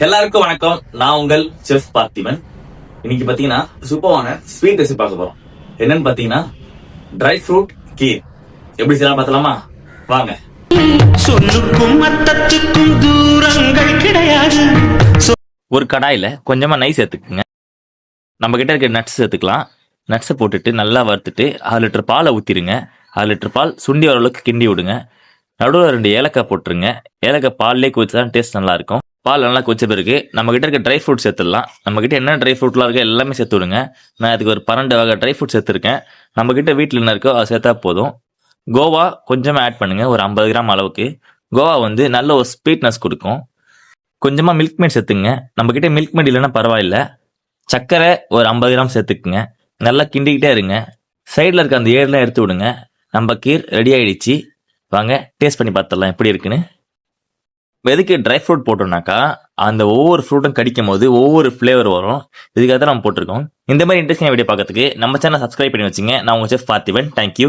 எல்லாருக்கும் வணக்கம். நான் உங்கள் செஃப் பார்த்திபன். இன்னைக்கு பாத்தீங்கன்னா சூப்பரான ஸ்வீட் ரெசிபி பார்க்க போறோம். என்னன்னு பாத்தீங்கன்னா ட்ரை ஃப்ரூட் கீர். எப்படி செய்யலாம் பார்த்தலாமா? வாங்க. சொல்லுக்கும் அர்த்தத்துக்கும் தூரங்கள் கிடையாது. ஒரு கடாயில கொஞ்சமா நெய் சேர்த்துக்குங்க. நம்ம கிட்ட இருக்க நட்ஸ் சேர்த்துக்கலாம். நட்ஸை போட்டுட்டு நல்லா வறுத்துட்டு 1/2 லிட்டர் பாலை ஊத்திருங்க. 1/2 லிட்டர் பால் சுண்டி ஓரளவுக்கு கிண்டி விடுங்க. நடுவில் 2 ஏலக்காய் போட்டுருங்க. ஏலக்காய் பால்லே கொதிச்சா டேஸ்ட் நல்லா இருக்கும். பால் நல்லா கொதிச்ச பிறகு நம்ம கிட்ட இருக்க ட்ரை ஃப்ரூட் சேர்த்துடலாம். நம்ம கிட்ட என்ன ட்ரை ஃப்ரூட்லாம் இருக்கோ எல்லாமே சேர்த்து விடுங்க. நான் அதுக்கு ஒரு 12 வகை ட்ரை ஃப்ரூட் சேர்த்துருக்கேன். நம்ம கிட்ட வீட்டில் என்ன இருக்கோ அதை சேர்த்தா போதும். கோவா கொஞ்சமா ஆட் பண்ணுங்க, ஒரு 50 கிராம் அளவுக்கு. கோவா வந்து நல்ல ஒரு ஸ்வீட்னஸ் கொடுக்கும். கொஞ்சமா மில்க் மேட் சேர்த்துங்க. நம்ம கிட்ட மில்க் மேட் இல்லைன்னா பரவாயில்ல. சர்க்கரை ஒரு 50 கிராம் சேர்த்துக்குங்க. நல்லா கிண்டிக்கிட்டே இருங்க. சைடில் இருக்க அந்த ஏர்லாம் எடுத்து விடுங்க. நம்ம கீர் ரெடி ஆயிடுச்சு. வாங்க டேஸ்ட் பண்ணி பார்த்துடலாம் எப்படி இருக்குன்னு. எதுக்கு ட்ரை ஃப்ரூட் போட்டோம்னாக்கா அந்த ஒவ்வொரு ஃப்ரூட்டும் கடிக்கும் போது ஒவ்வொரு ஃப்ளேவர் வரும். இதுக்காக தான் நம்ம போட்டிருக்கோம். இந்த மாதிரி இன்ட்ரெஸ்டிங் வீடியோ பார்க்கறதுக்கு நம்ம சேனல் சப்ஸ்கிரைப் பண்ணி வச்சுங்க. நான் உங்க செஃப் பார்த்திபன். தேங்க்யூ.